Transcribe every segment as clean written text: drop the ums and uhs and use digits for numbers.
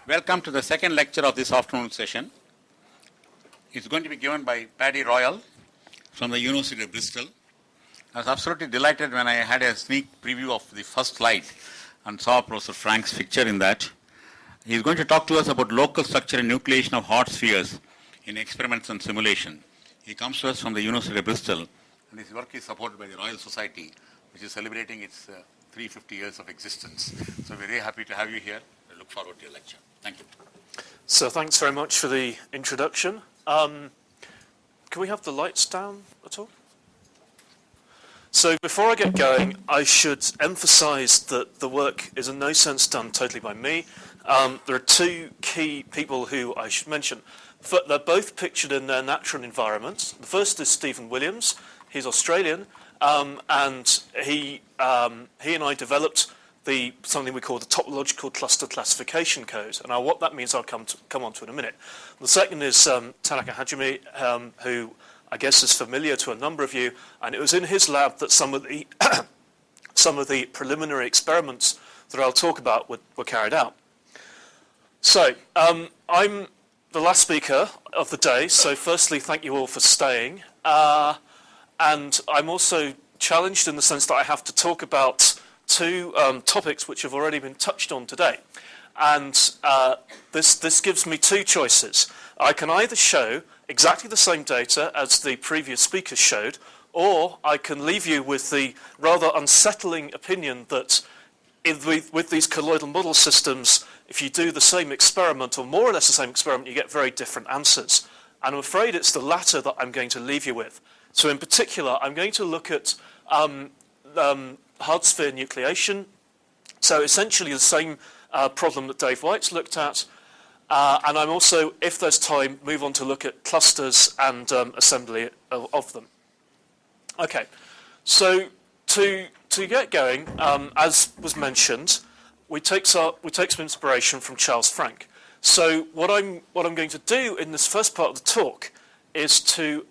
Welcome to the second lecture of this afternoon session. It's going to be given by Paddy Royall from the University of Bristol. I was absolutely delighted when I had a sneak preview of the first slide and saw Professor Frank's picture in that. He's going to talk to us about local structure and nucleation of hot spheres in experiments and simulation. He comes to us from the University of Bristol, and his work is supported by the Royal Society, which is celebrating its 350 years of existence. So we're very happy to have you here. I look forward to your lecture. Thank you. So thanks very much for the introduction. Can we have the lights down at all? So before I get going, I should emphasize that the work is in no sense done totally by me. There are two key people who I should mention. They're both pictured in their natural environments. The first is Stephen Williams. He's Australian, and he and I developed something we call the topological cluster classification code. And what that means I'll come on to in a minute. The second is Tanaka Hajime, who I guess is familiar to a number of you, and it was in his lab that some of the some of the preliminary experiments that I'll talk about were carried out. So I'm the last speaker of the day, so firstly thank you all for staying. And I'm also challenged in the sense that I have to talk about two topics which have already been touched on today. And this gives me two choices. I can either show exactly the same data as the previous speakers showed, or I can leave you with the rather unsettling opinion that with these colloidal model systems, if you do the same experiment, or more or less the same experiment, you get very different answers. And I'm afraid it's the latter that I'm going to leave you with. So in particular, I'm going to look at hard sphere nucleation. So essentially the same problem that Dave White's looked at. And I'm also, if there's time, move on to look at clusters and assembly of them. Okay, so to get going, as was mentioned, we take some inspiration from Charles Frank. So what I'm going to do in this first part of the talk is to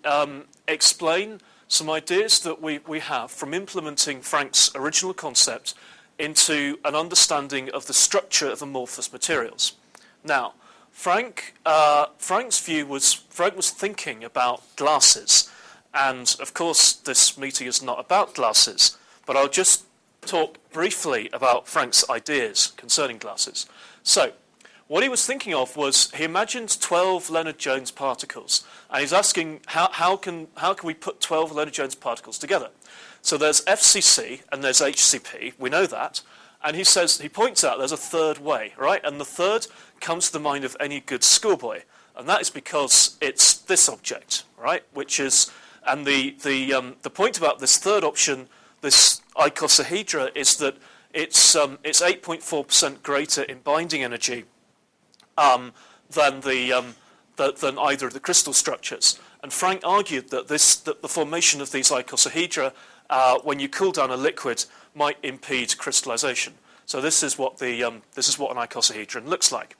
explain some ideas that we have from implementing Frank's original concept into an understanding of the structure of amorphous materials. Now, Frank's view was, Frank was thinking about glasses, and of course this meeting is not about glasses, but I'll just talk briefly about Frank's ideas concerning glasses. So, what he was thinking of was, he imagined 12 Lennard-Jones particles, and he's asking how can we put 12 Lennard-Jones particles together? So there's FCC and there's HCP, we know that, and he points out there's a third way, right? And the third comes to the mind of any good schoolboy, and that is because it's this object, right? Which is, and the point about this third option, this icosahedra, is that it's 8.4% greater in binding energy than either of the crystal structures. And Frank argued that the formation of these icosahedra, when you cool down a liquid, might impede crystallization. So this is what an icosahedron looks like.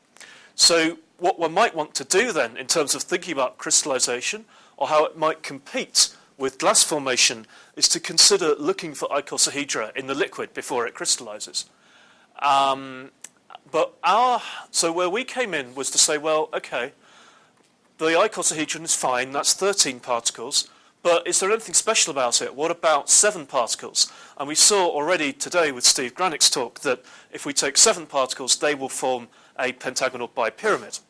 So what one might want to do then, in terms of thinking about crystallization or how it might compete with glass formation, is to consider looking for icosahedra in the liquid before it crystallizes. So where we came in was to say, well, okay, the icosahedron is fine, that's 13 particles, but is there anything special about it? What about 7 particles? And we saw already today with Steve Granick's talk that if we take 7 particles, they will form a pentagonal bipyramid.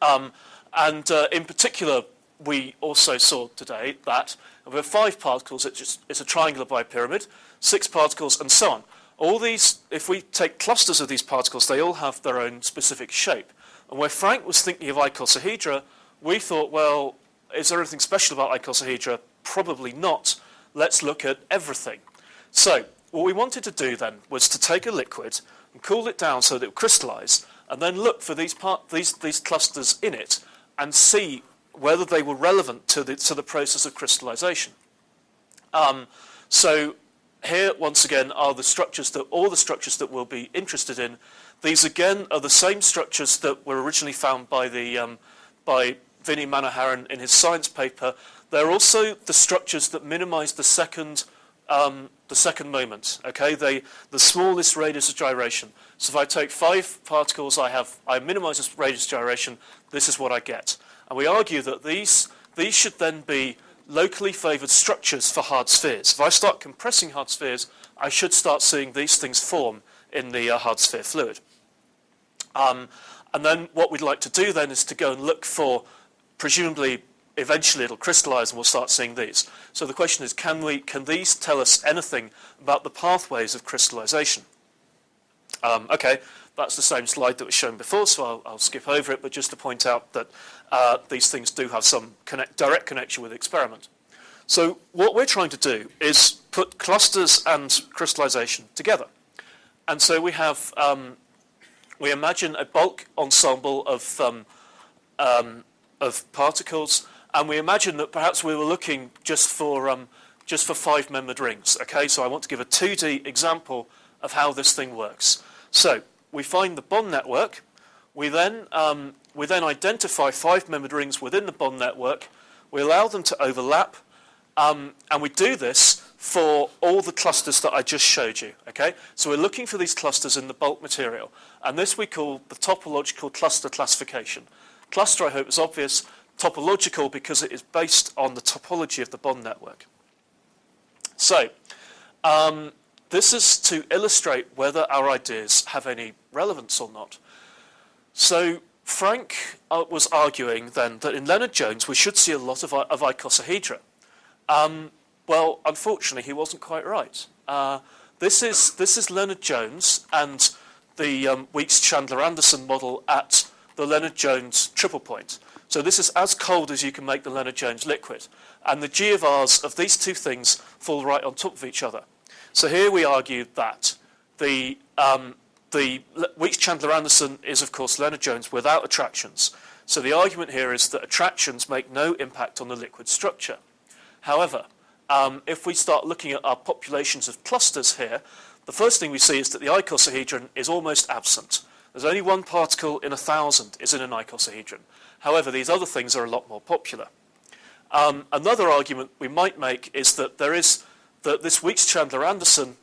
In particular, we also saw today that with 5 particles, it's a triangular bipyramid, 6 particles, and so on. All these, if we take clusters of these particles, they all have their own specific shape. And where Frank was thinking of icosahedra, we thought, well, is there anything special about icosahedra? Probably not. Let's look at everything. So what we wanted to do then was to take a liquid and cool it down so that it would crystallize, and then look for these clusters in it and see whether they were relevant to the process of crystallization. So here, once again, are all the structures that we'll be interested in. These again are the same structures that were originally found by Vinny Manoharan in his science paper. They're also the structures that minimize the second the second moment, okay, the smallest radius of gyration. So if I take 5 particles, I minimize this radius of gyration, this is what I get. And we argue that these should then be locally favoured structures for hard spheres. If I start compressing hard spheres, I should start seeing these things form in the hard sphere fluid. And then what we'd like to do then is to go and look for, presumably, eventually it'll crystallise and we'll start seeing these. So the question is, can these tell us anything about the pathways of crystallisation? Okay, that's the same slide that was shown before, so I'll skip over it, but just to point out that these things do have some direct connection with the experiment. So what we're trying to do is put clusters and crystallisation together. And so we have, we imagine a bulk ensemble of particles, and we imagine that perhaps we were looking just for 5-membered rings. Okay, so I want to give a 2D example of how this thing works. So we find the bond network. We then identify 5-membered rings within the bond network. We allow them to overlap, and we do this for all the clusters that I just showed you. Okay, so we're looking for these clusters in the bulk material, and this we call the topological cluster classification. Cluster, I hope, is obvious. Topological because it is based on the topology of the bond network. So this is to illustrate whether our ideas have any relevance or not. So Frank was arguing then that in Leonard-Jones we should see a lot of icosahedra. Well, unfortunately, he wasn't quite right. This is Leonard-Jones and the Weeks-Chandler-Anderson model at the Leonard-Jones triple point. So this is as cold as you can make the Leonard-Jones liquid. And the G of R's of these two things fall right on top of each other. So here we argued that the Weeks-Chandler-Anderson is, of course, Leonard-Jones without attractions. So the argument here is that attractions make no impact on the liquid structure. However, if we start looking at our populations of clusters here, the first thing we see is that the icosahedron is almost absent. There's only 1 particle in 1,000 is in an icosahedron. However, these other things are a lot more popular. Another argument we might make is that this Weeks-Chandler-Anderson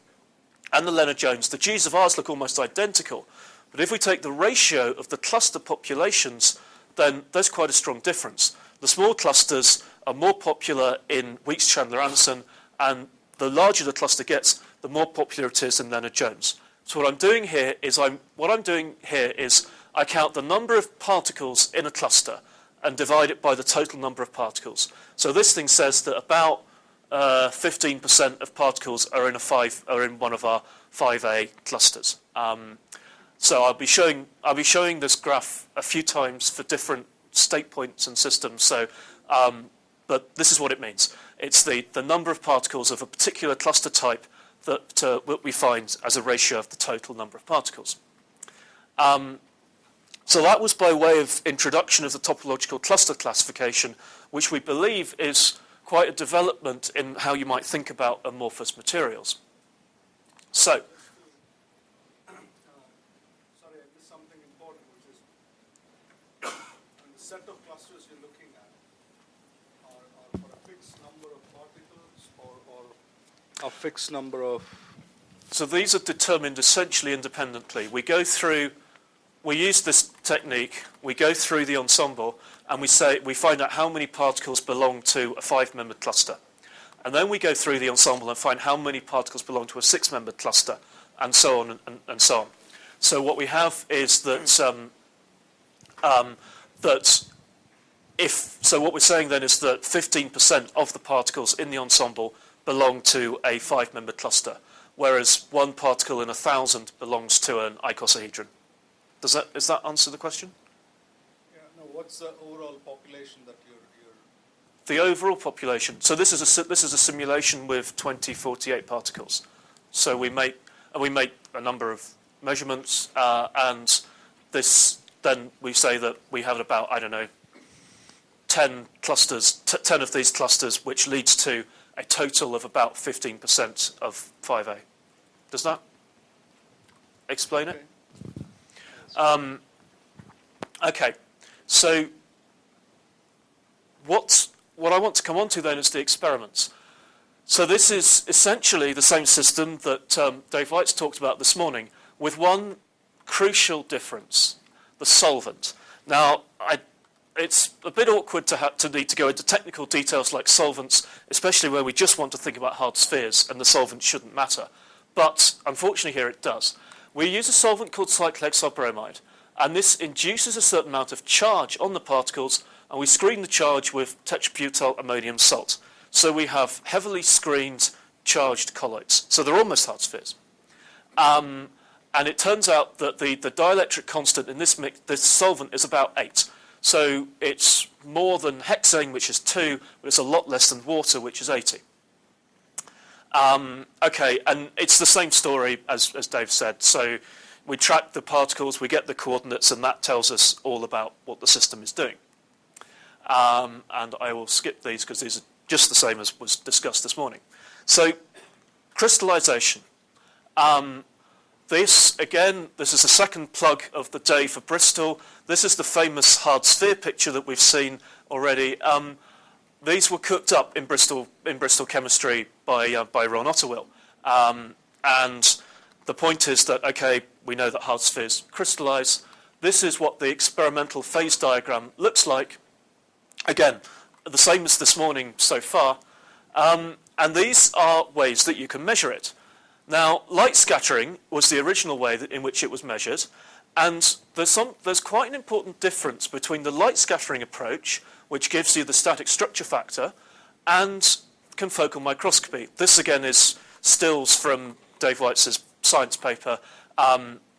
and the Leonard-Jones, the G's of R's look almost identical. But if we take the ratio of the cluster populations, then there's quite a strong difference. The small clusters are more popular in Weeks-Chandler-Anderson, and the larger the cluster gets, the more popular it is in Leonard-Jones. So what I'm doing here is I count the number of particles in a cluster and divide it by the total number of particles. So this thing says that about 15% of particles are in one of our 5A clusters. So I'll be showing this graph a few times for different state points and systems. So, but this is what it means. It's the number of particles of a particular cluster type that we find as a ratio of the total number of particles. So that was by way of introduction of the topological cluster classification, which we believe is quite a development in how you might think about amorphous materials. So, sorry, I missed something important, which is the set of clusters you're looking at are for a fixed number of particles or a fixed number of... So these are determined essentially independently. We use this technique, we go through the ensemble, and we find out how many particles belong to a 5-membered cluster. And then we go through the ensemble and find how many particles belong to a 6-membered cluster, and so on and so on. So what we have is that what we're saying then is that 15% of the particles in the ensemble belong to a 5-membered cluster, whereas 1 particle in 1,000 belongs to an icosahedron. Does that answer the question? Yeah, no, what's the overall population that you're... The overall population. So this is a simulation with 2048 particles. So we make a number of measurements, and then we say that we have about, I don't know, 10 clusters, 10 of these clusters, which leads to a total of about 15% of 5A. Does that explain it? Okay, so what I want to come on to then is the experiments. So this is essentially the same system that Dave White's talked about this morning, with one crucial difference: the solvent. Now, it's a bit awkward to need to go into technical details like solvents, especially where we just want to think about hard spheres and the solvent shouldn't matter. But unfortunately here it does. We use a solvent called cyclohexylbromide, and this induces a certain amount of charge on the particles, and we screen the charge with tetrabutyl ammonium salt. So we have heavily screened charged colloids. So they're almost hard spheres. And it turns out that the dielectric constant in this solvent is about 8. So it's more than hexane, which is 2, but it's a lot less than water, which is 80. Okay, and it's the same story as Dave said. So we track the particles, we get the coordinates, and that tells us all about what the system is doing. And I will skip these because these are just the same as was discussed this morning. So crystallization. This, again, this is a second plug of the day for Bristol. This is the famous hard sphere picture that we've seen already. These were cooked up in Bristol chemistry by Ron Otterwill. And the point is that, okay, we know that hard spheres crystallize. This is what the experimental phase diagram looks like. Again, the same as this morning so far. And these are ways that you can measure it. Now, light scattering was the original way in which it was measured, and there's quite an important difference between the light scattering approach, which gives you the static structure factor, and confocal microscopy. This again is stills from Dave White's science paper.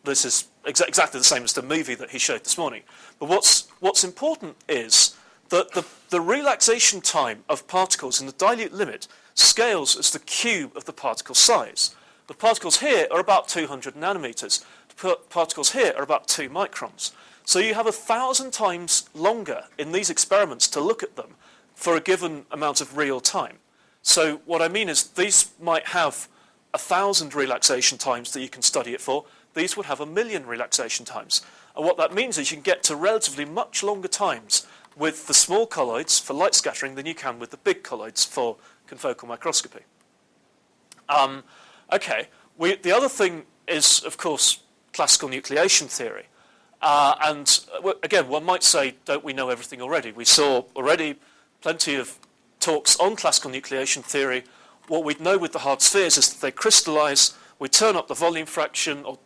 This is exactly the same as the movie that he showed this morning. But what's important is that the relaxation time of particles in the dilute limit scales as the cube of the particle size. The particles here are about 200 nanometers. The particles here are about 2 microns. So you have 1,000 times longer in these experiments to look at them for a given amount of real time. So what I mean is these might have 1,000 relaxation times that you can study it for. These would have 1,000,000 relaxation times. And what that means is you can get to relatively much longer times with the small colloids for light scattering than you can with the big colloids for confocal microscopy. Okay, the other thing is, of course, classical nucleation theory. And again, one might say, don't we know everything already? We saw already plenty of talks on classical nucleation theory. What we know with the hard spheres is that they crystallize, we turn up the volume fraction or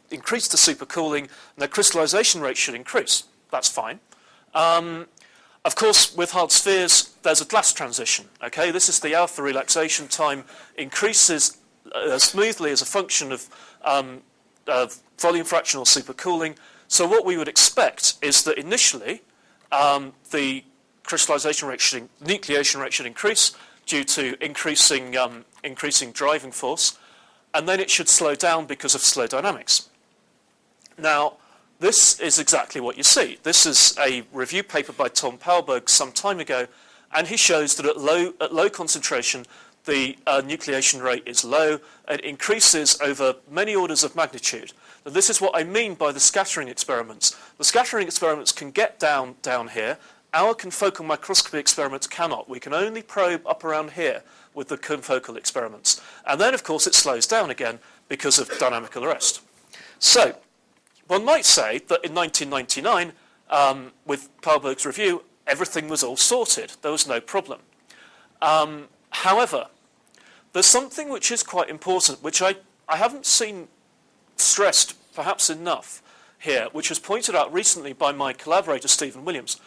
increase the supercooling, and their crystallization rate should increase. That's fine. Of course, with hard spheres, there's a glass transition. Okay, this is the alpha relaxation time, increases smoothly as a function of volume fraction or supercooling. So what we would expect is that initially the crystallization rate nucleation rate should increase due to increasing driving force, and then it should slow down because of slow dynamics. Now, this is exactly what you see. This is a review paper by Tom Palberg some time ago, and he shows that at low concentration, the nucleation rate is low. It increases over many orders of magnitude. Now, this is what I mean by the scattering experiments. The scattering experiments can get down here. Our confocal microscopy experiments cannot. We can only probe up around here with the confocal experiments. And then, of course, it slows down again because of dynamical arrest. So, one might say that in 1999, with Palberg's review, everything was all sorted. There was no problem. However, there's something which is quite important, which I haven't seen stressed perhaps enough here, which was pointed out recently by my collaborator, Stephen Williams.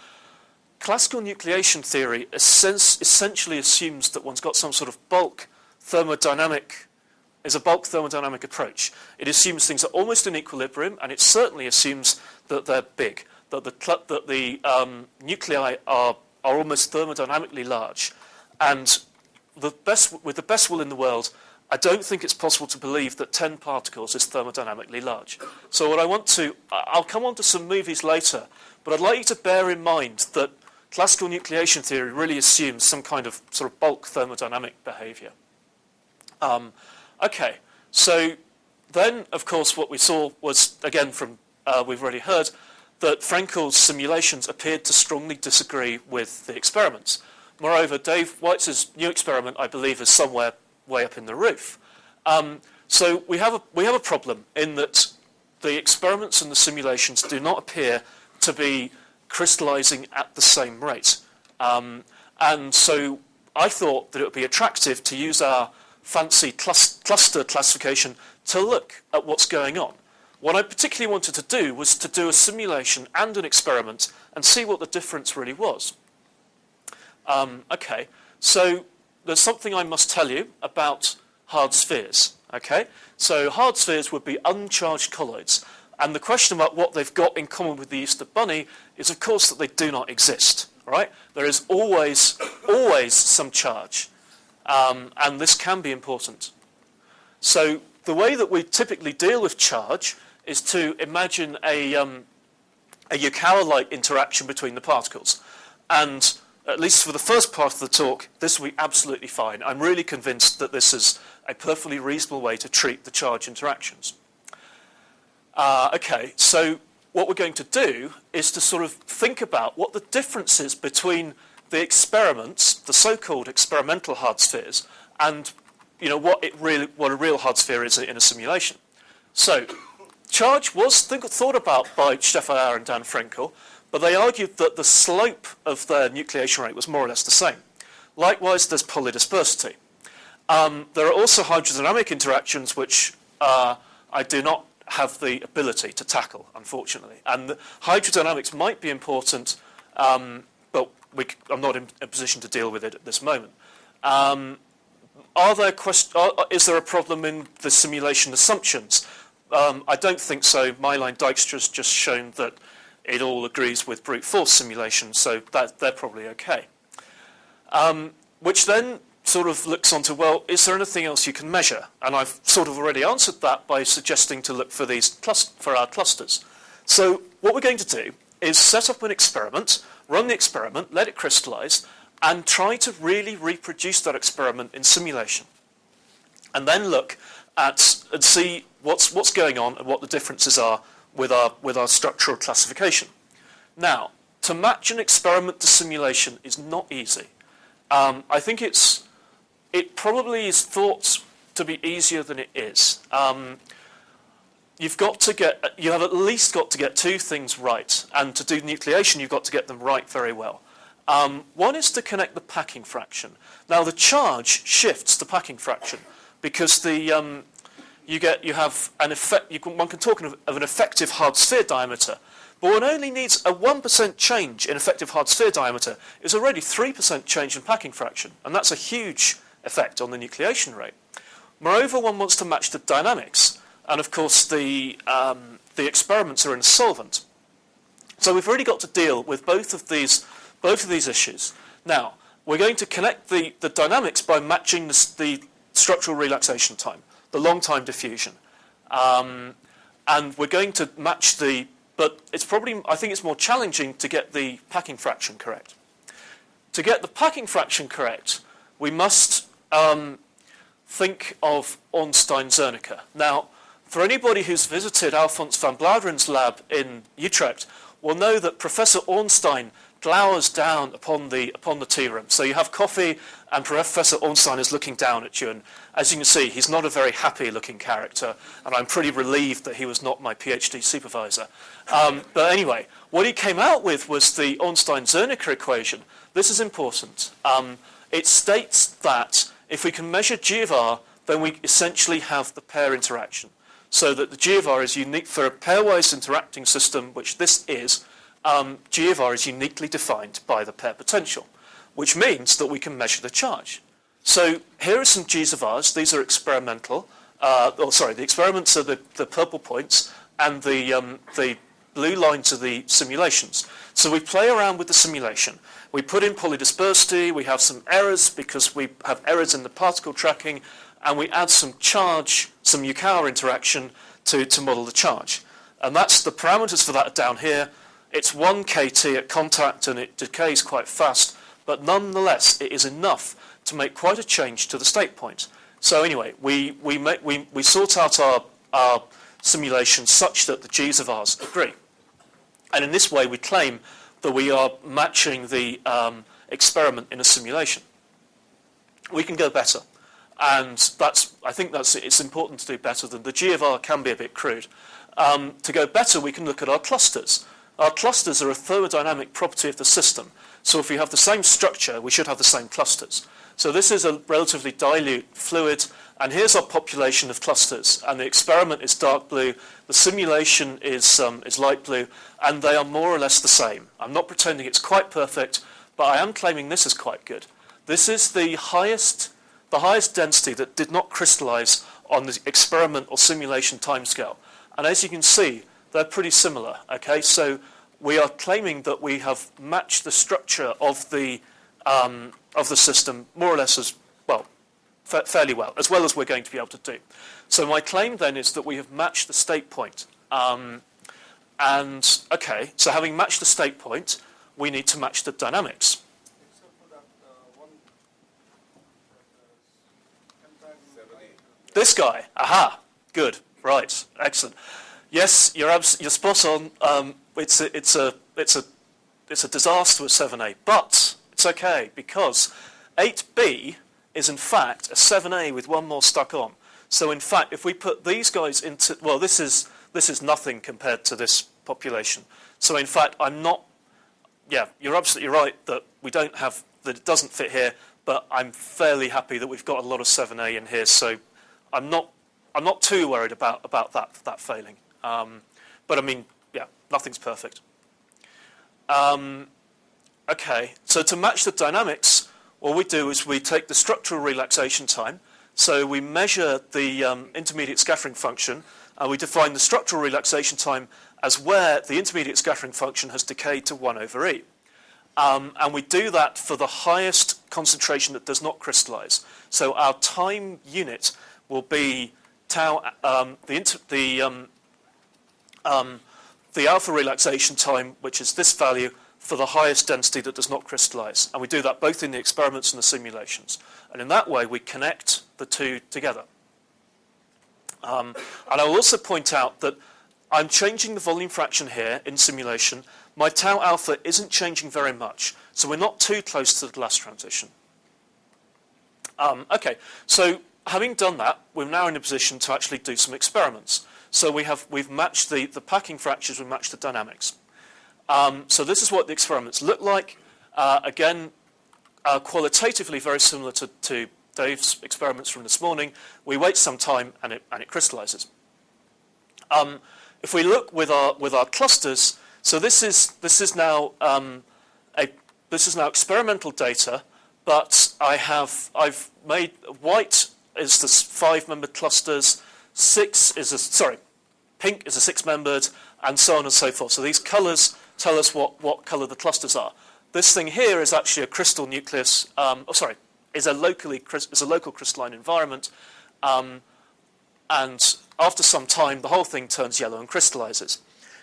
Classical nucleation theory essentially assumes that one's got some sort of bulk thermodynamic approach. It assumes things are almost in equilibrium, and it certainly assumes that they're big, that the nuclei are almost thermodynamically large. And with the best will in the world, I don't think it's possible to believe that 10 particles is thermodynamically large. So I'll come on to some movies later, but I'd like you to bear in mind that classical nucleation theory really assumes some kind of sort of bulk thermodynamic behavior. Okay, so then, of course, what we saw was, again, from we've already heard, that Frenkel's simulations appeared to strongly disagree with the experiments. Moreover, Dave Weitz's new experiment, I believe, is somewhere way up in the roof. So we have a problem in that the experiments and the simulations do not appear to be crystallizing at the same rate. And so I thought that it would be attractive to use our fancy cluster classification to look at what's going on. What I particularly wanted to do was to do a simulation and an experiment and see what the difference really was. Okay, so there's something I must tell you about hard spheres. Okay, so hard spheres would be uncharged colloids, and the question about what they've got in common with the Easter Bunny is, of course, that they do not exist. Right? There is always some charge, and this can be important. So the way that we typically deal with charge is to imagine a Yukawa-like interaction between the particles, and at least for the first part of the talk, this will be absolutely fine. I'm really convinced that this is a perfectly reasonable way to treat the charge interactions. Okay, so what we're going to do is to sort of think about what the difference is between the experiments, the so-called experimental hard spheres, and what a real hard sphere is in a simulation. So charge was thought about by Stefan Auer and Dan Frenkel, but they argued that the slope of their nucleation rate was more or less the same. Likewise, there's polydispersity. There are also hydrodynamic interactions which I do not have the ability to tackle, unfortunately. And the hydrodynamics might be important, but I'm not in a position to deal with it at this moment. Is there a problem in the simulation assumptions? I don't think so. Myline Dijkstra has just shown that it all agrees with brute force simulation, so they're probably okay. Which then sort of looks onto, well, is there anything else you can measure? And I've sort of already answered that by suggesting to look for our clusters. So what we're going to do is set up an experiment, run the experiment, let it crystallize, and try to really reproduce that experiment in simulation. And then look at and see what's going on and what the differences are with our structural classification. Now, to match an experiment to simulation is not easy. I think it probably is thought to be easier than it is. You have at least got to get two things right, and to do nucleation, you've got to get them right very well. One is to connect the packing fraction. Now, the charge shifts the packing fraction because one can talk of an effective hard sphere diameter, but one only needs a 1% change in effective hard sphere diameter is already 3% change in packing fraction, and that's a huge effect on the nucleation rate. Moreover, one wants to match the dynamics, and of course the experiments are in a solvent. So we've really got to deal with both of these issues. Now, we're going to connect the dynamics by matching the structural relaxation time, the long time diffusion. And we're going to match but I think it's more challenging to get the packing fraction correct. To get the packing fraction correct, we must think of Ornstein-Zernike. Now, for anybody who's visited Alphonse van Blauderen's lab in Utrecht will know that Professor Ornstein glowers down upon the tea room. So you have coffee and Professor Ornstein is looking down at you, and as you can see, he's not a very happy looking character, and I'm pretty relieved that he was not my PhD supervisor. But anyway, what he came out with was the Ornstein-Zernike equation. This is important. It states that if we can measure G of R, then we essentially have the pair interaction. So that the G of R is unique for a pairwise interacting system, which this is. G of R is uniquely defined by the pair potential, which means that we can measure the charge. So here are some G's of R's. These are experimental. The experiments are the purple points, and the blue lines are the simulations. So we play around with the simulation. We put in polydispersity. We have some errors because we have errors in the particle tracking, and we add some charge, some Yukawa interaction to model the charge. And that's the parameters for that are down here. It's 1 kT at contact, and it decays quite fast, but nonetheless, it is enough to make quite a change to the state point. So anyway, we sort out our simulation such that the G's of R's agree. And in this way, we claim that we are matching the experiment in a simulation. We can go better. And I think it's important to do better than the G of R can be a bit crude. To go better, we can look at our clusters. Our clusters are a thermodynamic property of the system. So if we have the same structure, we should have the same clusters. So this is a relatively dilute fluid, and here's our population of clusters. And the experiment is dark blue, the simulation is light blue, and they are more or less the same. I'm not pretending it's quite perfect, but I am claiming this is quite good. This is the highest density that did not crystallize on the experiment or simulation timescale. And as you can see, they're pretty similar. Okay, so we are claiming that we have matched the structure of the system more or less as well, fairly well as we're going to be able to do. So my claim then is that we have matched the state point. And okay, so having matched the state point, we need to match the dynamics. Except for that one This guy, aha, good, right, excellent. Yes, you're spot on. It's a disaster with 7a, but it's okay because 8b is in fact a 7a with one more stuck on. So in fact, if we put these guys into, well, this is nothing compared to this population. So in fact, yeah, you're absolutely right that it doesn't fit here, but I'm fairly happy that we've got a lot of 7a in here. So I'm not too worried about that failing. But I mean, yeah, nothing's perfect. Okay, so to match the dynamics, what we do is we take the structural relaxation time. So we measure the intermediate scattering function, and we define the structural relaxation time as where the intermediate scattering function has decayed to 1 over E. And we do that for the highest concentration that does not crystallize. So our time unit will be tau, the alpha relaxation time, which is this value, for the highest density that does not crystallize. And we do that both in the experiments and the simulations. And in that way, we connect the two together. And I will also point out that I'm changing the volume fraction here in simulation. My tau alpha isn't changing very much, so we're not too close to the glass transition. Okay, so having done that, we're now in a position to actually do some experiments. So we've matched the packing fractures, we've matched the dynamics. So this is what the experiments look like. Again, qualitatively very similar to Dave's experiments from this morning. We wait some time and it crystallizes. If we look with our clusters, so this is now experimental data, but I've made white is the 5-membered clusters, pink is a 6-membered, and so on and so forth. So these colours tell us what colour the clusters are. This thing here is actually a crystal nucleus. Is a local crystalline environment, and after some time, the whole thing turns yellow and crystallizes.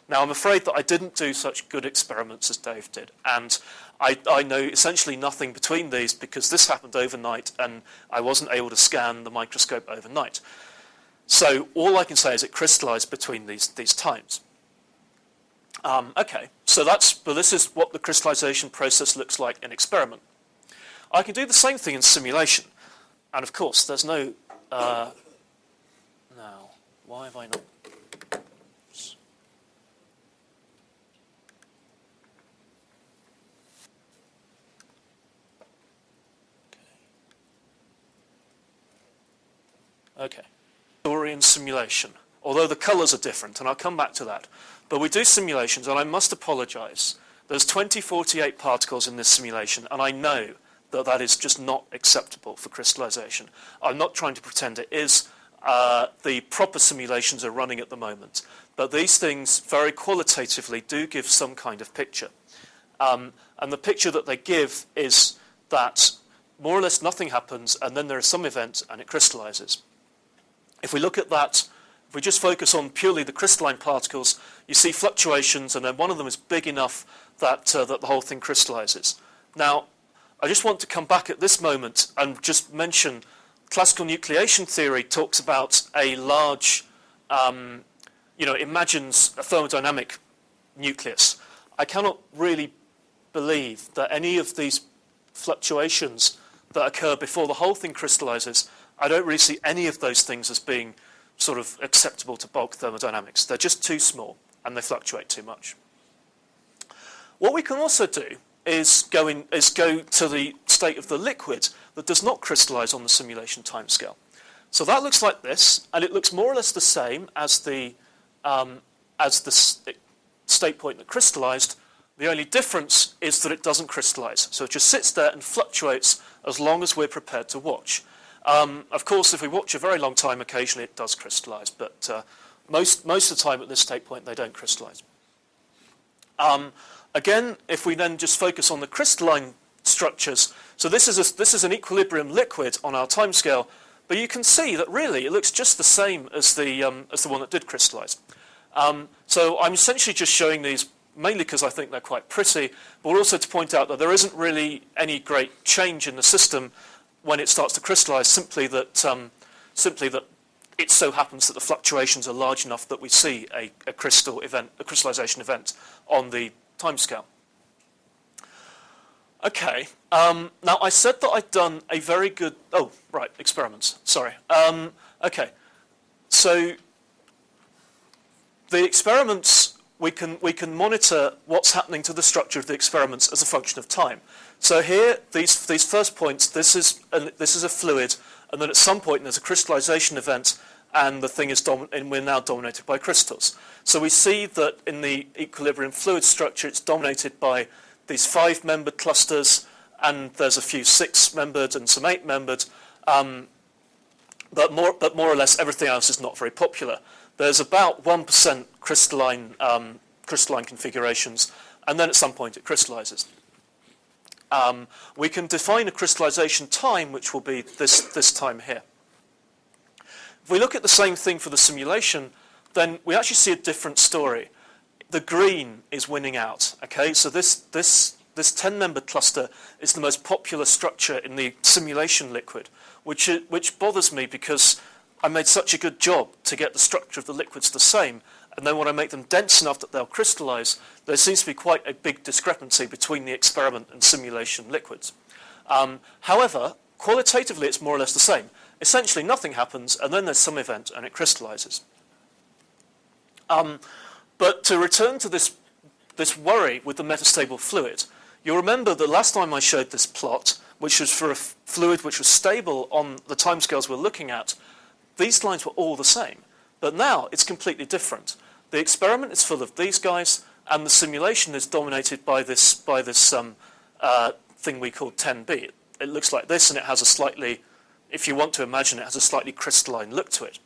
Now, I'm afraid that I didn't do such good experiments as Dave did, and I know essentially nothing between these because this happened overnight, and I wasn't able to scan the microscope overnight. So all I can say is it crystallized between these times. Okay, so this is what the crystallization process looks like in experiment. I can do the same thing in simulation, and of course, there's no. Now, why have I not? Oops. Okay. Story in simulation, although the colours are different, and I'll come back to that. But we do simulations, and I must apologise. There's 2048 particles in this simulation, and I know that is just not acceptable for crystallization. I'm not trying to pretend it is. The proper simulations are running at the moment. But these things, very qualitatively, do give some kind of picture. And the picture that they give is that more or less nothing happens, and then there is some event, and it crystallizes. If we look at that, if we just focus on purely the crystalline particles, you see fluctuations, and then one of them is big enough that the whole thing crystallizes. Now, I just want to come back at this moment and just mention classical nucleation theory talks about a large, imagines a thermodynamic nucleus. I cannot really believe that any of these fluctuations that occur before the whole thing crystallizes, I don't really see any of those things as being sort of acceptable to bulk thermodynamics. They're just too small and they fluctuate too much. What we can also do is go to the state of the liquid that does not crystallize on the simulation timescale. So that looks like this, and it looks more or less the same as the state point that crystallized. The only difference is that it doesn't crystallize. So it just sits there and fluctuates as long as we're prepared to watch. Of course, if we watch a very long time, occasionally it does crystallize, but most of the time at this state point, they don't crystallize. Again, if we then just focus on the crystalline structures, so this is an equilibrium liquid on our timescale, but you can see that really it looks just the same as the one that did crystallize. So I'm essentially just showing these mainly because I think they're quite pretty, but also to point out that there isn't really any great change in the system when it starts to crystallize, simply that it so happens that the fluctuations are large enough that we see a crystallization event on the timescale. Okay, now I said that I'd done a very good, experiments, sorry. Okay, so the experiments, we can monitor what's happening to the structure of the experiments as a function of time. So here, these first points, this is a fluid, and then at some point there's a crystallization event, and the thing is and we're now dominated by crystals. So we see that in the equilibrium fluid structure, it's dominated by these 5-membered clusters, and there's a few 6-membered and some 8-membered, but more or less everything else is not very popular. There's about 1% crystalline configurations, and then at some point it crystallizes. We can define a crystallization time, which will be this time here. If we look at the same thing for the simulation, then we actually see a different story. The green is winning out. Okay, so this 10-membered cluster is the most popular structure in the simulation liquid, which bothers me because I made such a good job to get the structure of the liquids the same, and then when I make them dense enough that they'll crystallize, there seems to be quite a big discrepancy between the experiment and simulation liquids. However, qualitatively it's more or less the same. Essentially nothing happens, and then there's some event and it crystallizes. But to return to this worry with the metastable fluid, you'll remember that last time I showed this plot, which was for a fluid which was stable on the timescales we're looking at, these lines were all the same. But now it's completely different. The experiment is full of these guys, and the simulation is dominated by this thing we call 10b. It looks like this, and it has a slightly, if you want to imagine it, has a slightly crystalline look to it.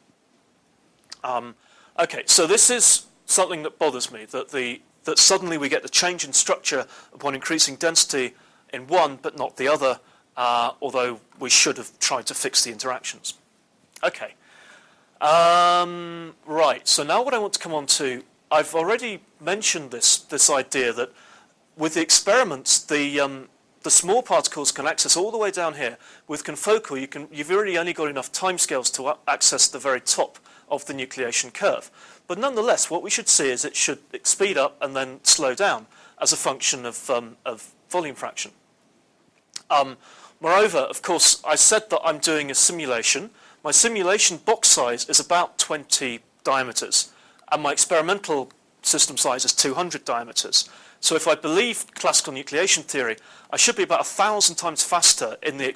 Okay, so this is something that bothers me, that suddenly we get the change in structure upon increasing density in one but not the other, although we should have tried to fix the interactions. Okay. Right, so now what I want to come on to, I've already mentioned this idea that with the experiments, the small particles can access all the way down here. With confocal, you've really only got enough timescales to access the very top of the nucleation curve. But nonetheless, what we should see is it should speed up and then slow down as a function of volume fraction. Moreover, of course, I said that I'm doing a simulation. My simulation box size is about 20 diameters, and my experimental system size is 200 diameters. So if I believe classical nucleation theory, I should be about 1,000 times faster in the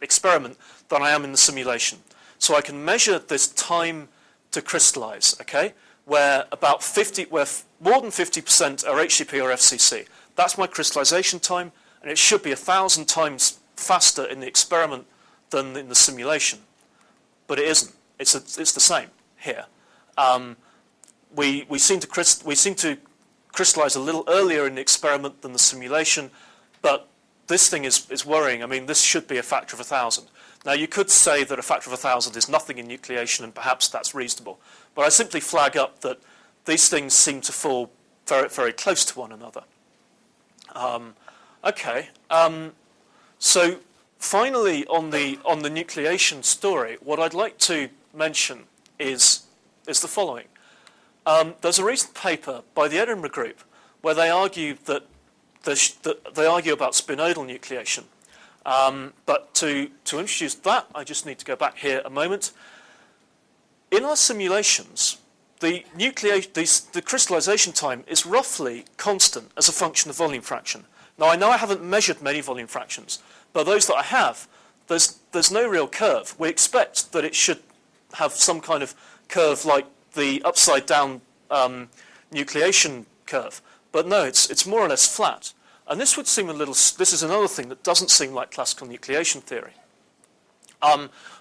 experiment than I am in the simulation. So I can measure this time to crystallize, okay, where more than 50% are HCP or FCC. That's my crystallization time, and it should be 1,000 times faster in the experiment than in the simulation, but it isn't. It's the same here. We seem to crystallize a little earlier in the experiment than the simulation, but this thing is worrying. I mean, this should be a factor of 1,000. Now, you could say that a factor of 1,000 is nothing in nucleation, and perhaps that's reasonable. But I simply flag up that these things seem to fall very, very close to one another. Okay. So finally, on the nucleation story, what I'd like to mention is the following. There's a recent paper by the Edinburgh group where they argue that they argue about spinodal nucleation. But to introduce that, I just need to go back here a moment. In our simulations, the crystallization time is roughly constant as a function of volume fraction. Now, I know I haven't measured many volume fractions, but those that I have, there's no real curve. We expect that it should have some kind of curve like the upside-down nucleation curve. But no, it's more or less flat. And this would seem this is another thing that doesn't seem like classical nucleation theory.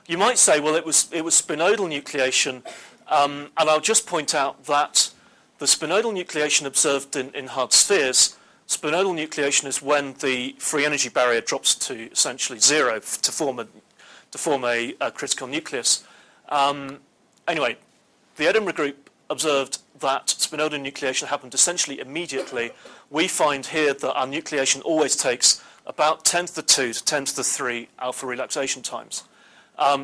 You might say, well, it was spinodal nucleation, and I'll just point out that the spinodal nucleation observed in hard spheres, spinodal nucleation is when the free energy barrier drops to essentially zero to form a critical nucleus. Anyway, the Edinburgh group observed that spinodal nucleation happened essentially immediately. We find here that our nucleation always takes about 10 to the 2 to 10 to the 3 alpha relaxation times.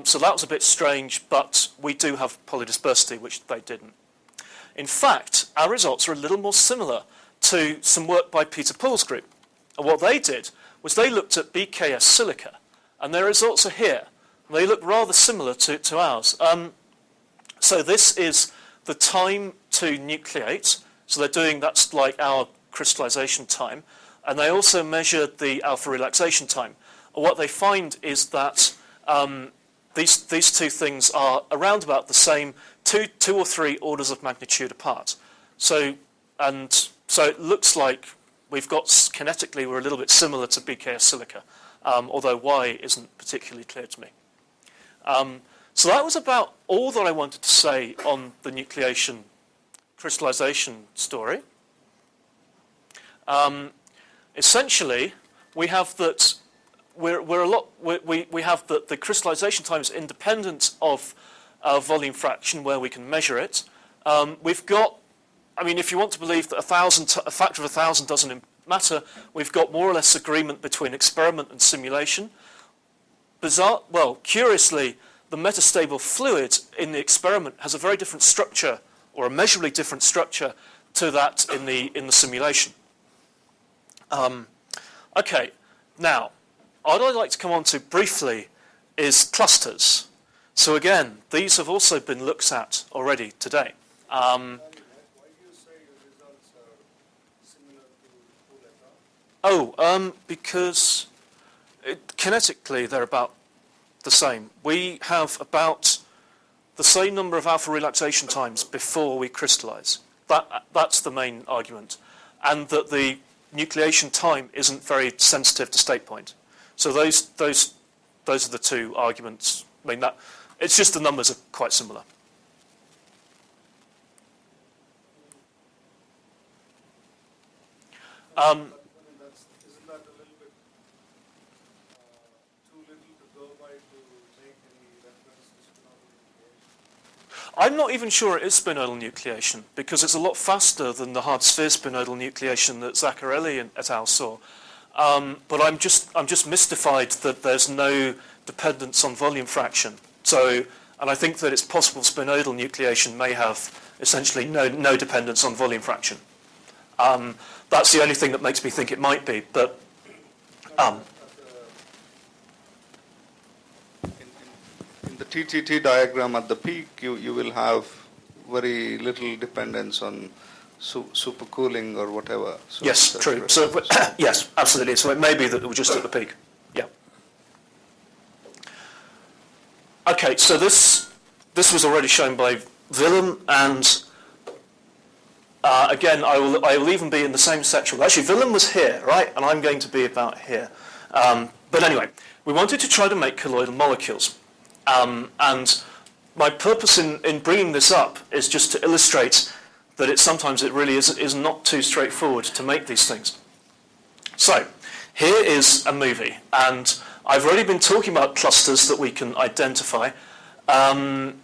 So that was a bit strange, but we do have polydispersity, which they didn't. In fact, our results are a little more similar to some work by Peter Paul's group. And what they did was they looked at BKS silica, and their results are here. They look rather similar to ours. So this is the time to nucleate. So that's like our crystallization time. And they also measured the alpha relaxation time. And what they find is that these two things are around about the same, two or three orders of magnitude apart. So it looks like kinetically we're a little bit similar to BKS silica, although why isn't particularly clear to me. So that was about all that I wanted to say on the nucleation crystallization story. Essentially, we have that we have that the crystallization time is independent of volume fraction, where we can measure it. We've got, I mean, if you want to believe that a factor of 1,000 doesn't matter, we've got more or less agreement between experiment and simulation. Curiously, the metastable fluid in the experiment has a very different structure, or a measurably different structure, to that in the simulation. Okay, now, what I'd like to come on to briefly is clusters. So again, these have also been looked at already today. Why do you say your results are similar to Paul et al.? Because kinetically they're about the same. We have about the same number of alpha relaxation times before we crystallize. That's the main argument. And that the nucleation time isn't very sensitive to state point. So those are the two arguments. I mean, it's just the numbers are quite similar. Isn't that a little bit too little to go by to make any reference to spinodal nucleation? I'm not even sure it is spinodal nucleation, because it's a lot faster than the hard sphere spinodal nucleation that Zaccarelli et al. Saw. But I'm just mystified that there's no dependence on volume fraction. So, and I think that it's possible spinodal nucleation may have essentially no dependence on volume fraction. That's the only thing that makes me think it might be. But in the TTT diagram at the peak, you will have very little dependence on supercooling or whatever. So yes, true. So yes, absolutely. So it may be that we're just at the peak. Yeah. Okay. So this was already shown by Willem, and again, I will even be in the same section. Actually, Willem was here, right? And I'm going to be about here. But anyway, we wanted to try to make colloidal molecules. And my purpose in bringing this up is just to illustrate that sometimes it really is not too straightforward to make these things. So, here is a movie. And I've already been talking about clusters that we can identify. And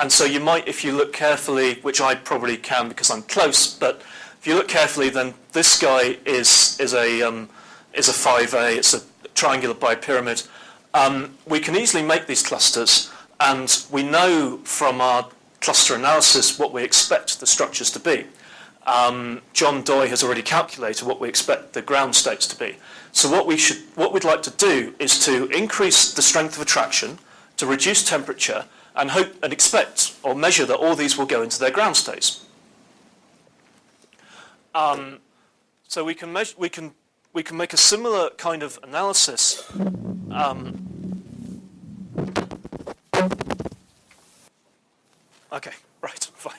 so you might, if you look carefully, which I probably can because I'm close, but if you look carefully, then this guy is a 5A. It's a triangular bipyramid. We can easily make these clusters, and we know from our cluster analysis what we expect the structures to be. John Doy has already calculated what we expect the ground states to be. So what we'd like to do is to increase the strength of attraction, to reduce temperature, and hope and expect or measure that all these will go into their ground states. So we can make a similar kind of analysis. Okay, right, fine.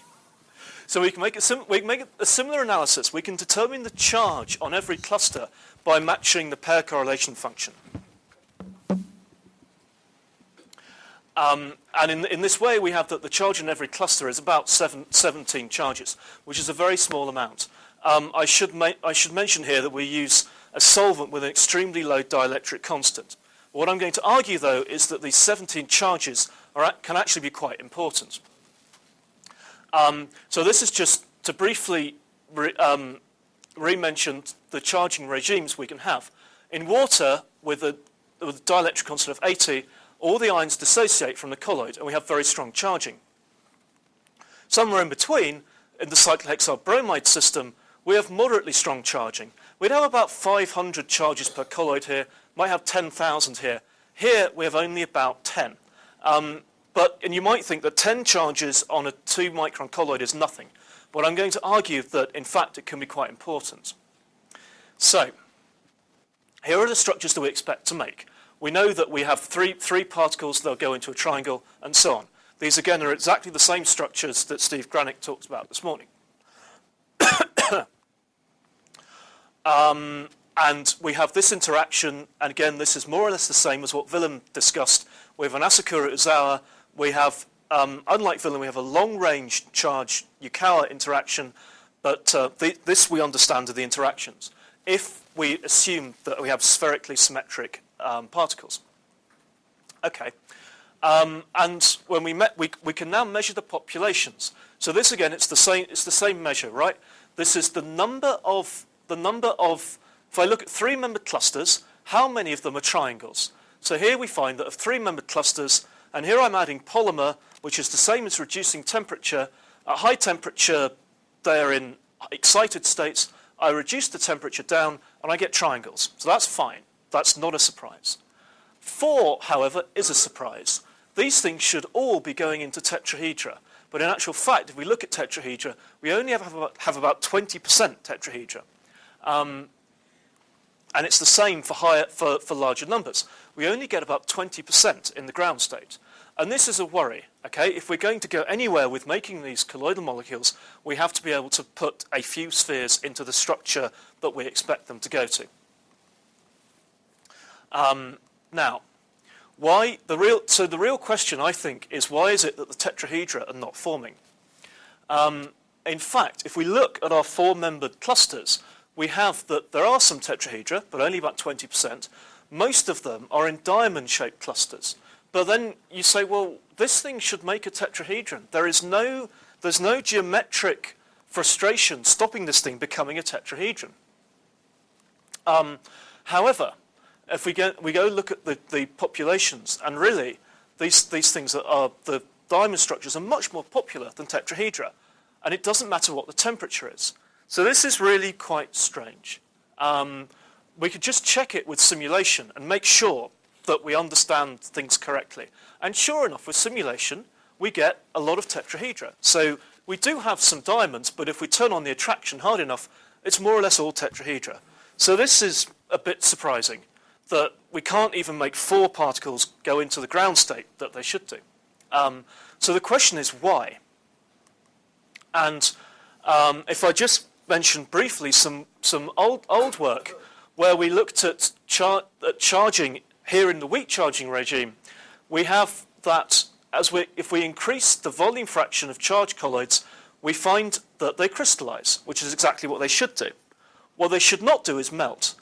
So we can make a similar analysis. We can determine the charge on every cluster by matching the pair correlation function. And in this way, we have that the charge in every cluster is about 17 charges, which is a very small amount. I should mention here that we use a solvent with an extremely low dielectric constant. What I'm going to argue, though, is that these 17 charges can actually be quite important. So this is just to briefly re-mention the charging regimes we can have. In water, with a dielectric constant of 80, all the ions dissociate from the colloid, and we have very strong charging. Somewhere in between, in the cyclohexyl bromide system, we have moderately strong charging. We'd have about 500 charges per colloid here, might have 10,000 here. Here, we have only about 10. And you might think that 10 charges on a 2-micron colloid is nothing. But I'm going to argue that, in fact, it can be quite important. So, here are the structures that we expect to make. We know that we have three particles that will go into a triangle, and so on. These, again, are exactly the same structures that Steve Granick talked about this morning. And we have this interaction, and again, this is more or less the same as what Willem discussed. We have an Asakura Uzawa. We have, unlike Willem, we have a long-range charge Yukawa interaction, but this we understand are the interactions, if we assume that we have spherically symmetric particles. Okay, and when we can now measure the populations. So this again, it's the same measure, right? This is the number of. If I look at 3-membered clusters, how many of them are triangles? So here we find that of 3-membered clusters, and here I'm adding polymer, which is the same as reducing temperature. At high temperature, they're in excited states. I reduce the temperature down, and I get triangles. So that's fine. That's not a surprise. 4, however, is a surprise. These things should all be going into tetrahedra. But in actual fact, if we look at tetrahedra, we only have about 20% tetrahedra. And it's the same for larger numbers. We only get about 20% in the ground state. And this is a worry, okay? If we're going to go anywhere with making these colloidal molecules, we have to be able to put a few spheres into the structure that we expect them to go to. Now, so the real question, I think, is why is it that the tetrahedra are not forming? In fact, if we look at our 4-membered clusters, we have that there are some tetrahedra, but only about 20%. Most of them are in diamond-shaped clusters. But then you say, well, this thing should make a tetrahedron. There's no geometric frustration stopping this thing becoming a tetrahedron. However, if we go look at the populations, and really, these things are the diamond structures are much more popular than tetrahedra, and it doesn't matter what the temperature is. So this is really quite strange. We could just check it with simulation and make sure that we understand things correctly. And sure enough, with simulation, we get a lot of tetrahedra. So we do have some diamonds, but if we turn on the attraction hard enough, it's more or less all tetrahedra. So this is a bit surprising, that we can't even make 4 particles go into the ground state that they should do. So the question is why? And if I just mention briefly some old work where we looked at charging here in the weak charging regime, we have that if we increase the volume fraction of charged colloids, we find that they crystallize, which is exactly what they should do. What they should not do is melt,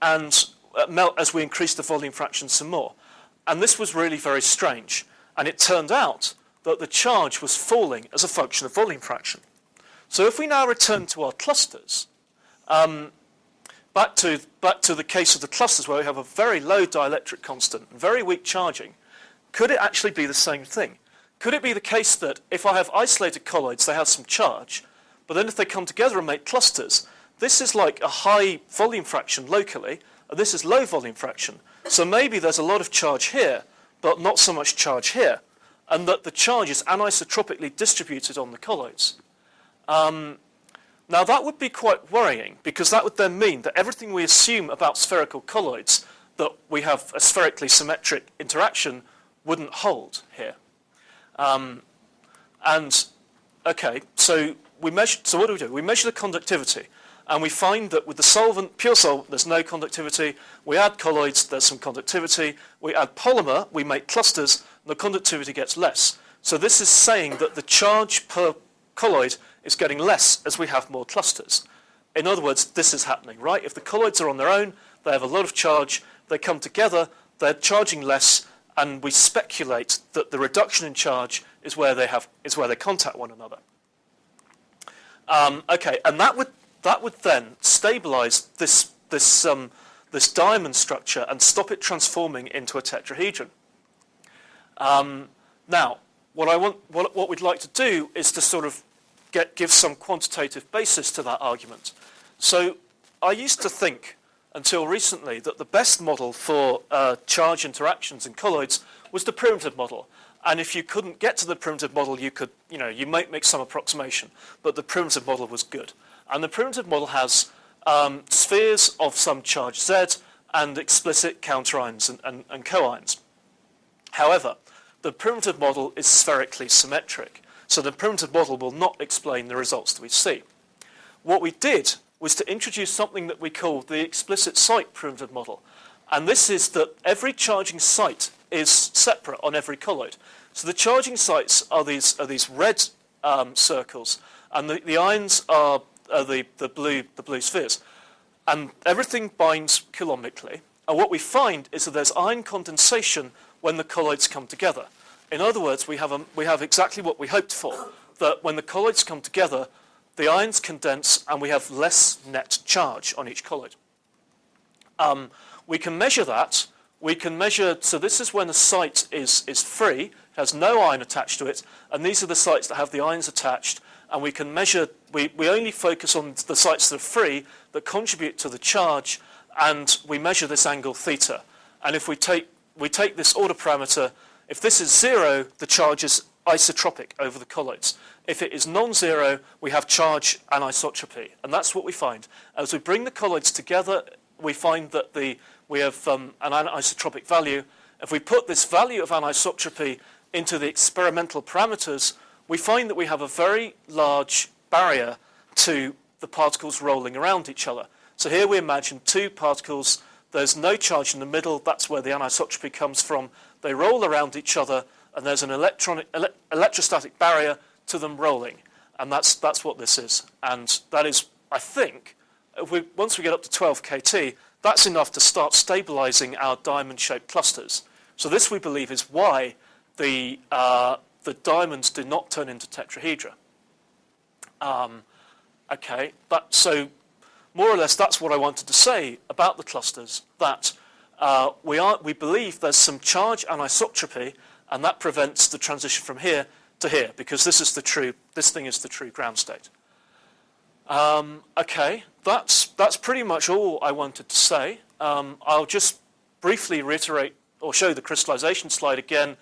and melt as we increase the volume fraction some more. And this was really very strange. And it turned out that the charge was falling as a function of volume fraction. So if we now return to our clusters, back to the case of the clusters where we have a very low dielectric constant and very weak charging, could it actually be the same thing? Could it be the case that if I have isolated colloids, they have some charge, But then if they come together and make clusters, this is like a high volume fraction locally, and this is low volume fraction. So maybe there's a lot of charge here, but not so much charge here, and that the charge is anisotropically distributed on the colloids. Now that would be quite worrying, because that would then mean that everything we assume about spherical colloids, that we have a spherically symmetric interaction, wouldn't hold here. Okay, so what do? We measure the conductivity, and we find that with the solvent, pure solvent, there's no conductivity. We add colloids, there's some conductivity. We add polymer, we make clusters, and the conductivity gets less. So this is saying that the charge per colloid is getting less as we have more clusters. In other words, this is happening, right? If the colloids are on their own, they have a lot of charge, they come together, they're charging less, and we speculate that the reduction in charge is where they contact one another. Okay, and that would then stabilize this diamond structure and stop it transforming into a tetrahedron. Now, what we'd like to do is to sort of give some quantitative basis to that argument. So I used to think until recently that the best model for charge interactions in colloids was the primitive model. And if you couldn't get to the primitive model, you might make some approximation, but the primitive model was good. And the primitive model has spheres of some charge Z and explicit counterions and coions. However, the primitive model is spherically symmetric. So the primitive model will not explain the results that we see. What we did was to introduce something that we call the explicit site primitive model. And this is that every charging site is separate on every colloid. So the charging sites are these red circles, and the ions are the blue spheres. And everything binds coulombically. And what we find is that there's ion condensation when the colloids come together. In other words, we have exactly what we hoped for, that when the colloids come together, the ions condense and we have less net charge on each colloid. We can measure that. So this is when a site is free, has no ion attached to it, and these are the sites that have the ions attached, and we can measure, we only focus on the sites that are free, that contribute to the charge, and we measure this angle theta. And if we take this order parameter, if this is 0, the charge is isotropic over the colloids. If it is non-zero, we have charge anisotropy, and that's what we find. As we bring the colloids together, we find that we have an anisotropic value. If we put this value of anisotropy into the experimental parameters, we find that we have a very large barrier to the particles rolling around each other. So here we imagine two particles. There's no charge in the middle. That's where the anisotropy comes from. They roll around each other, and there's an electrostatic barrier to them rolling. And that's what this is. And that is, I think, once we get up to 12 kT, that's enough to start stabilizing our diamond-shaped clusters. So this, we believe, is why the diamonds do not turn into tetrahedra. Okay, so more or less that's what I wanted to say about the clusters, that we believe there's some charge anisotropy, and that prevents the transition from here to here, because this thing is the true ground state. Okay, that's pretty much all I wanted to say. I'll just briefly reiterate or show the crystallization slide again,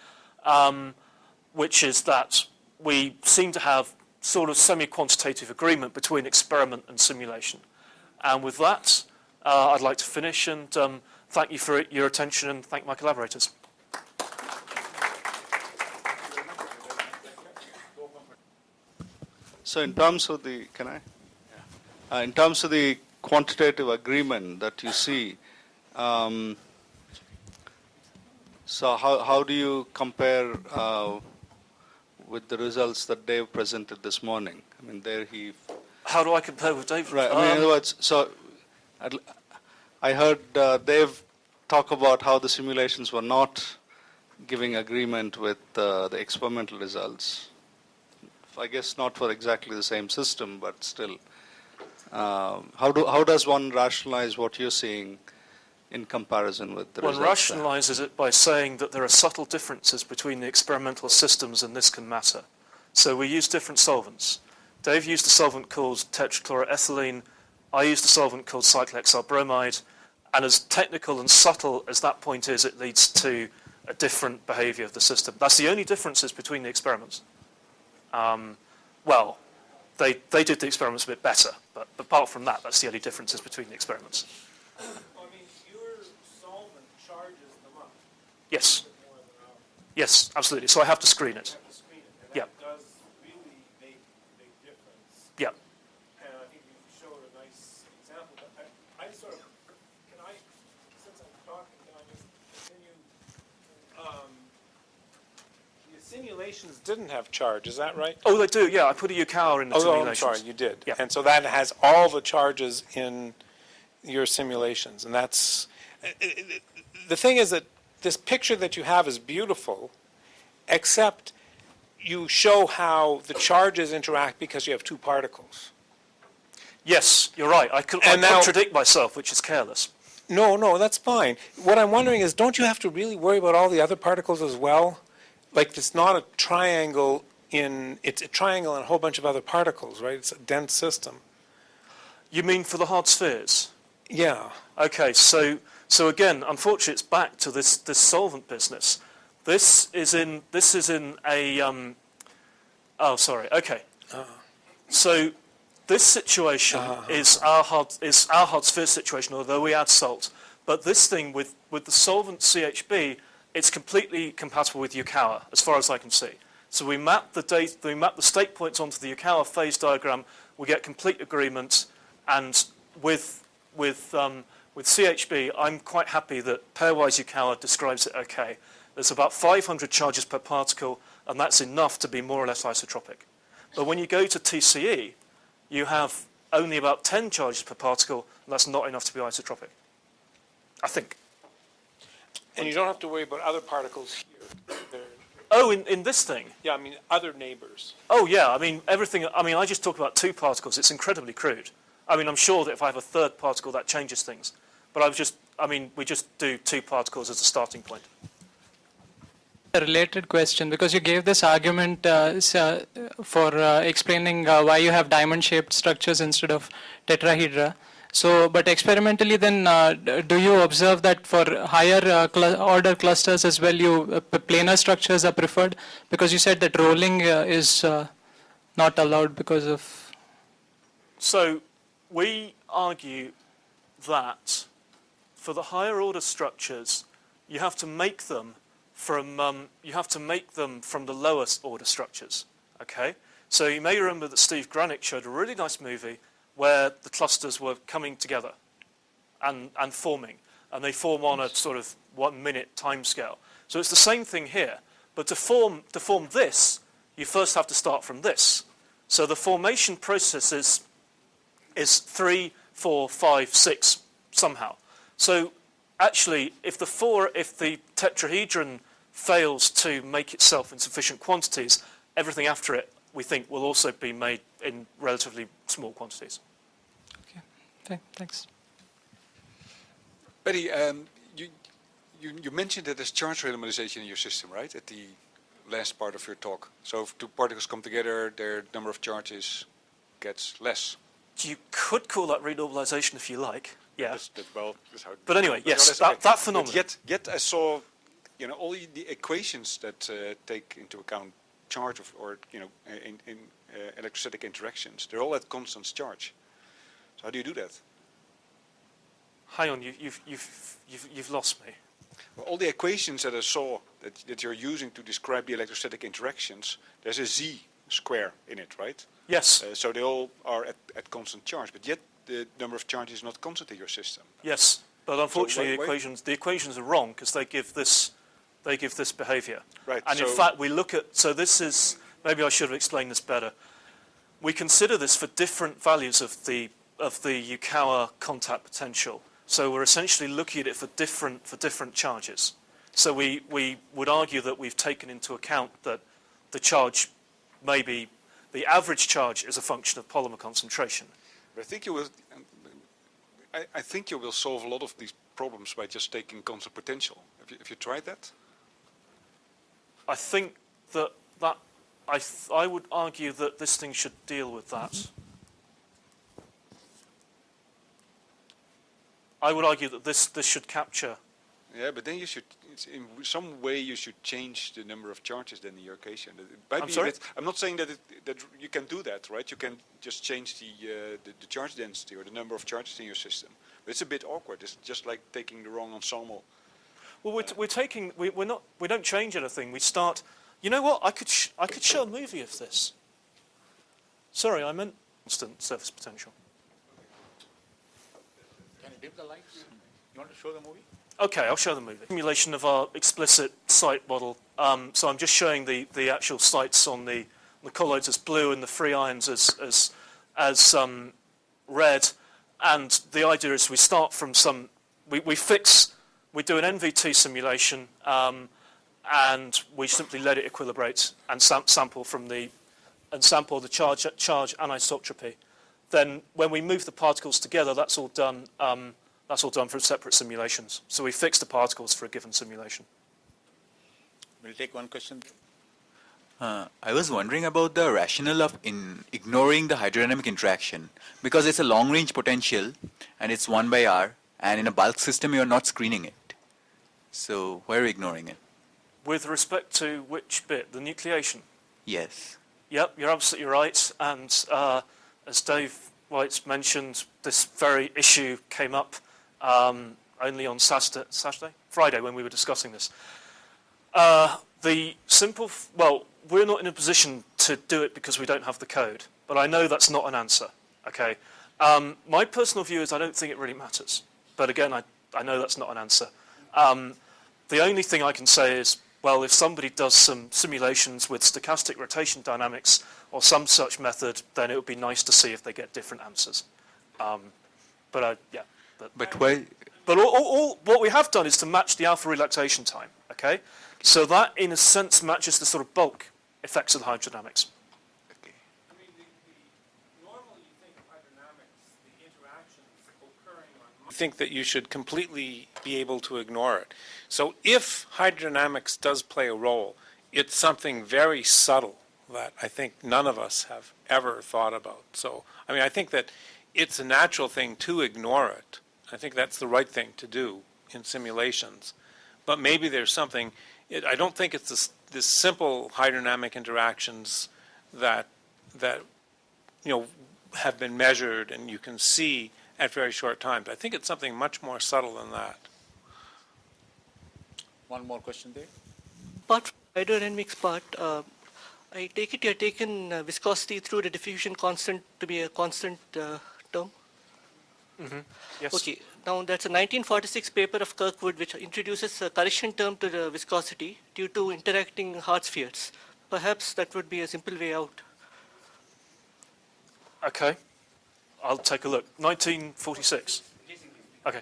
which is that we seem to have sort of semi-quantitative agreement between experiment and simulation. And with that, I'd like to finish and thank you for your attention and thank my collaborators. So in terms of the, in terms of the quantitative agreement that you see, so how do you compare with the results that Dave presented this morning? I mean, there he... How do I compare with Dave? Right, I mean, in other words, so I heard Dave talk about how the simulations were not giving agreement with the experimental results. I guess not for exactly the same system, but still. How does one rationalize what you're seeing in comparison with the results? One rationalizes it by saying that there are subtle differences between the experimental systems and this can matter. So we use different solvents. Dave used a solvent called tetrachloroethylene. I used a solvent called cyclohexyl bromide. And as technical and subtle as that point is, it leads to a different behavior of the system. That's the only differences between the experiments. Well, they did the experiments a bit better, but apart from that, that's the only differences between the experiments. I mean, your solvent charges them up. Yes. A bit more than ours. Yes, absolutely. So I have to screen it. You have to screen it, and Yeah. that does really make a big difference. Yeah. And I think you showed a nice example. But I sort of, can I, since I'm talking, can I just continue? The simulations didn't have charge, is that right? Oh, they do. Yeah, I put a Yukawa in the Oh, simulations. I'm sorry, you did. Yeah. And so that has all the charges in your simulations. And that's, the thing is that this picture that you have is beautiful, except you show how the charges interact because you have two particles. Yes, you're right. I And now- contradict myself, which is careless. No, that's fine. What I'm wondering is, don't you have to really worry about all the other particles as well? Like, it's not a triangle it's a triangle and a whole bunch of other particles, right? It's a dense system. You mean for the hard spheres? Yeah. Okay, so again, unfortunately, it's back to this solvent business. This is in a oh, sorry. Okay. So this situation is our hard sphere situation, although we add salt. But this thing with the solvent CHB, it's completely compatible with Yukawa, as far as I can see. So we map the state points onto the Yukawa phase diagram. We get complete agreement, and with CHB, I'm quite happy that pairwise Yukawa describes it okay. There's about 500 charges per particle, and that's enough to be more or less isotropic. But when you go to TCE, you have only about 10 charges per particle, and that's not enough to be isotropic, I think. And you don't have to worry about other particles here. Oh, in this thing? Yeah, I mean, other neighbors. Oh, yeah, I mean, everything, I just talk about two particles. It's incredibly crude. I mean, I'm sure that if I have a third particle, that changes things. But we just do two particles as a starting point. A related question, because you gave this argument for explaining why you have diamond-shaped structures instead of tetrahedra. So, but experimentally then, do you observe that for higher order clusters as well, planar structures are preferred? Because you said that rolling is not allowed because of... So, we argue that for the higher order structures, you have to make them from the lowest order structures. Okay, so you may remember that Steve Granick showed a really nice movie where the clusters were coming together and forming, and they form on a sort of 1 minute time scale. So it's the same thing here, but to form this, you first have to start from this. So the formation process is 3, 4, 5, 6 somehow. So actually, if the tetrahedron fails to make itself in sufficient quantities, everything after it, we think, will also be made in relatively small quantities. Okay, thanks. Paddy, you mentioned that there's charge randomization in your system, right? At the last part of your talk. So if two particles come together, their number of charges gets less. You could call that renormalization if you like. Yeah. That's how But anyway, yes, that's okay. that phenomenon. But yet I saw, all the equations that take into account charge or in electrostatic interactions. They're all at constant charge. So how do you do that? Hang on, you've lost me. Well, all the equations that I saw that you're using to describe the electrostatic interactions, there's a z square in it, right? Yes. So they all are at constant charge, but yet the number of charges is not constant in your system. Yes, but unfortunately, why- the equations are wrong because they give this behaviour. Right. And in fact, we look at this is maybe I should have explained this better. We consider this for different values of the Yukawa contact potential. So we're essentially looking at it for different charges. So we would argue that we've taken into account that the charge, maybe the average charge, is a function of polymer concentration. But I think you will. I think you will solve a lot of these problems by just taking constant potential. Have you tried that? I think that I would argue that this thing should deal with that. I would argue that this should capture. Yeah, but then you should, in some way, you should change the number of charges then in your case. And it might I'm be sorry? that- I'm not saying that that you can do that, right? You can just change the charge density or the number of charges in your system. But it's a bit awkward. It's just like taking the wrong ensemble. Well, we don't change anything. We start. You know what? I could show a movie of this. Sorry, I meant constant surface potential. Can you dim the lights? You want to show the movie? Okay, I'll show the movie. Simulation of our explicit site model. So I'm just showing the actual sites on the colloids as blue and the free ions as red. And the idea is we start from we do an NVT simulation, and we simply let it equilibrate and sample the charge anisotropy. Then when we move the particles together, that's all done. That's all done for separate simulations. So we fix the particles for a given simulation. We'll take one question. I was wondering about the rationale of ignoring the hydrodynamic interaction, because it's a long-range potential and it's 1 by R, and in a bulk system you're not screening it. So why are you ignoring it? With respect to which bit? The nucleation? Yes. Yep, you're absolutely right. And as Dave White's mentioned, this very issue came up only on Friday when we were discussing this. We're not in a position to do it because we don't have the code, but I know that's not an answer, okay? My personal view is I don't think it really matters, but again, I know that's not an answer. The only thing I can say is, well, if somebody does some simulations with stochastic rotation dynamics or some such method, then it would be nice to see if they get different answers. But why? But all what we have done is to match the alpha relaxation time, okay? So that, in a sense, matches the sort of bulk effects of the hydrodynamics. Okay. I mean, normally you think of hydrodynamics, the interactions occurring on. I think that you should completely be able to ignore it. So if hydrodynamics does play a role, it's something very subtle that I think none of us have ever thought about. So, I mean, I think that it's a natural thing to ignore it. I think that's the right thing to do in simulations. But maybe there's something, I don't think it's this simple hydrodynamic interactions that have been measured and you can see at very short times. I think it's something much more subtle than that. One more question there. Apart from hydrodynamics part, I take it you have taken viscosity through the diffusion constant to be a constant term? Mm-hmm. Yes. Okay. Now that's a 1946 paper of Kirkwood which introduces a correction term to the viscosity due to interacting hard spheres. Perhaps that would be a simple way out. Okay. I'll take a look. 1946. Okay.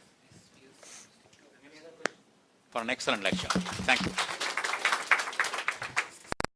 For an excellent lecture. Thank you.